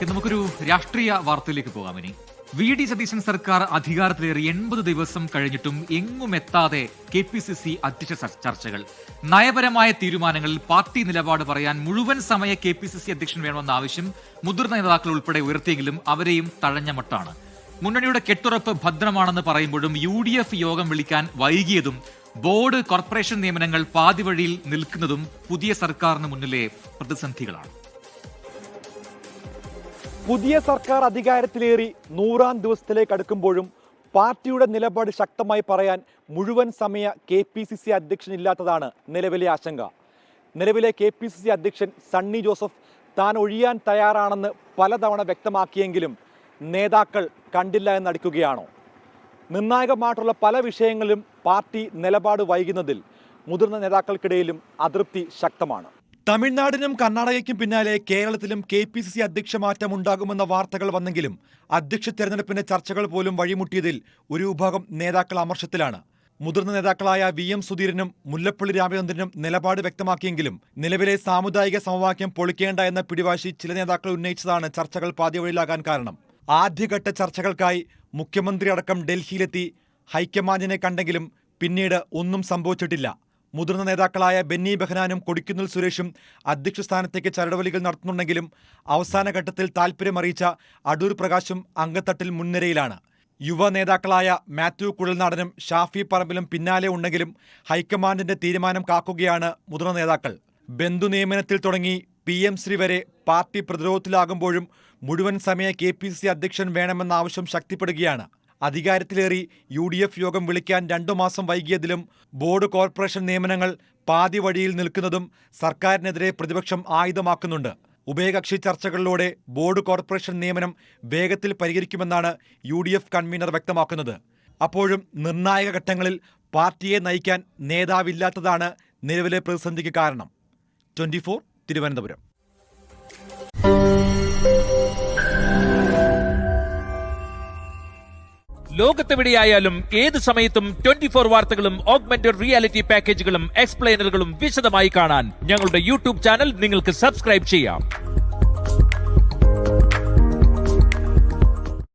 നമുക്കൊരു രാഷ്ട്രീയ വാർത്തയിലേക്ക് പോകാം. ഇനി വി.ഡി. സതീശൻ സർക്കാർ അധികാരത്തിലേറി 80 ദിവസം കഴിഞ്ഞിട്ടും എങ്ങുമെത്താതെ KPCC അധ്യക്ഷ ചർച്ചകൾ. നയപരമായ തീരുമാനങ്ങളിൽ പാർട്ടി നിലപാട് പറയാൻ മുഴുവൻ സമയ KPCC അധ്യക്ഷൻ വേണമെന്ന ആവശ്യം മുതിർന്ന നേതാക്കൾ ഉൾപ്പെടെ ഉയർത്തിയെങ്കിലും അവരെയും തഴഞ്ഞ മട്ടാണ്. മുന്നണിയുടെ കെട്ടുറപ്പ് ഭദ്രമാണെന്ന് പറയുമ്പോഴും UDF യോഗം വിളിക്കാൻ വൈകിയതും ബോർഡ് കോർപ്പറേഷൻ നിയമനങ്ങൾ പാതിവഴിയിൽ നിൽക്കുന്നതും പുതിയ സർക്കാരിന് മുന്നിലെ പ്രതിസന്ധികളാണ്. പുതിയ സർക്കാർ അധികാരത്തിലേറി 100-ാം ദിവസത്തിലേക്ക് അടുക്കുമ്പോഴും പാർട്ടിയുടെ നിലപാട് ശക്തമായി പറയാൻ മുഴുവൻ സമയ KPCC അധ്യക്ഷനില്ലാത്തതാണ് നിലവിലെ ആശങ്ക. നിലവിലെ KPCC അധ്യക്ഷൻ സണ്ണി ജോസഫ് താൻ ഒഴിയാൻ തയ്യാറാണെന്ന് പലതവണ വ്യക്തമാക്കിയെങ്കിലും നേതാക്കൾ കണ്ടില്ല എന്നടിക്കുകയാണോ? നിർണായകമായിട്ടുള്ള പല വിഷയങ്ങളിലും പാർട്ടി നിലപാട് വൈകുന്നതിൽ മുതിർന്ന നേതാക്കൾക്കിടയിലും അതൃപ്തി ശക്തമാണ്. തമിഴ്നാടിനും കർണാടകയ്ക്കും പിന്നാലെ കേരളത്തിലും KPCC അധ്യക്ഷ മാറ്റം ഉണ്ടാകുമെന്ന വാർത്തകൾ വന്നെങ്കിലും അധ്യക്ഷ തെരഞ്ഞെടുപ്പിന്റെ ചർച്ചകൾ പോലും വഴിമുട്ടിയതിൽ ഒരു വിഭാഗം നേതാക്കൾ അമർഷത്തിലാണ്. മുതിർന്ന നേതാക്കളായ VM സുധീരനും മുല്ലപ്പള്ളി രാമചന്ദ്രനും നിലപാട് വ്യക്തമാക്കിയെങ്കിലും നിലവിലെ സാമുദായിക സമവാക്യം പൊളിക്കേണ്ട എന്ന പിടിവാശി ചില നേതാക്കൾ ഉന്നയിച്ചതാണ് ചർച്ചകൾ പാതിവഴിയിലാകാൻ കാരണം. ആദ്യഘട്ട ചർച്ചകൾക്കായി മുഖ്യമന്ത്രി അടക്കം ഡൽഹിയിലെത്തി ഹൈക്കമാൻഡിനെ കണ്ടെങ്കിലും പിന്നീട് ഒന്നും സംഭവിച്ചിട്ടില്ല. മുതിർന്ന നേതാക്കളായ ബെന്നി ബെഹനാനും കൊടിക്കുന്നിൽ സുരേഷും അധ്യക്ഷ സ്ഥാനത്തേക്ക് ചരടുവലികൾ നടത്തുന്നുണ്ടെങ്കിലും അവസാന ഘട്ടത്തിൽ താൽപര്യമറിയിച്ച അടൂർ പ്രകാശും അങ്കത്തട്ടിൽ മുൻനിരയിലാണ്. യുവ നേതാക്കളായ മാത്യു കുഴൽനാടനും ഷാഫി പറമ്പിലും പിന്നാലെ ഉണ്ടെങ്കിലും ഹൈക്കമാൻഡിന്റെ തീരുമാനം കാക്കുകയാണ് മുതിർന്ന നേതാക്കൾ. ബന്ധു നിയമനത്തിൽ തുടങ്ങി PM ശ്രീ വരെ പാർട്ടി പ്രതിരോധത്തിലാകുമ്പോഴും മുഴുവൻ സമയ KPCC അധ്യക്ഷൻ വേണമെന്ന ആവശ്യം ശക്തിപ്പെടുകയാണ്. അധികാരത്തിലേറി UDF യോഗം വിളിക്കാൻ 2 മാസം വൈകിയതിലും ബോർഡ് കോർപ്പറേഷൻ നിയമനങ്ങൾ പാതി വഴിയിൽ നിൽക്കുന്നതും സർക്കാരിനെതിരെ പ്രതിപക്ഷം ആയുധമാക്കുന്നുണ്ട്. ഉഭയകക്ഷി ചർച്ചകളിലൂടെ ബോർഡ് കോർപ്പറേഷൻ നിയമനം വേഗത്തിൽ പരിഹരിക്കുമെന്നാണ് UDF കൺവീനർ വ്യക്തമാക്കുന്നത്. അപ്പോഴും നിർണായക ഘട്ടങ്ങളിൽ പാർട്ടിയെ നയിക്കാൻ നേതാവില്ലാത്തതാണ് നിലവിലെ പ്രതിസന്ധിക്ക് കാരണം. 24 തിരുവനന്തപുരം. ലോകത്തെവിടെയായാലും ഏത് സമയത്തും 24 വാർത്തകളും ഓഗ്മെന്റഡ് റിയാലിറ്റി പാക്കേജുകളും എക്സ്പ്ലെയിനറുകളും വിശദമായി കാണാൻ ഞങ്ങളുടെ YouTube ചാനൽ നിങ്ങൾക്ക് സബ്സ്ക്രൈബ് ചെയ്യാം.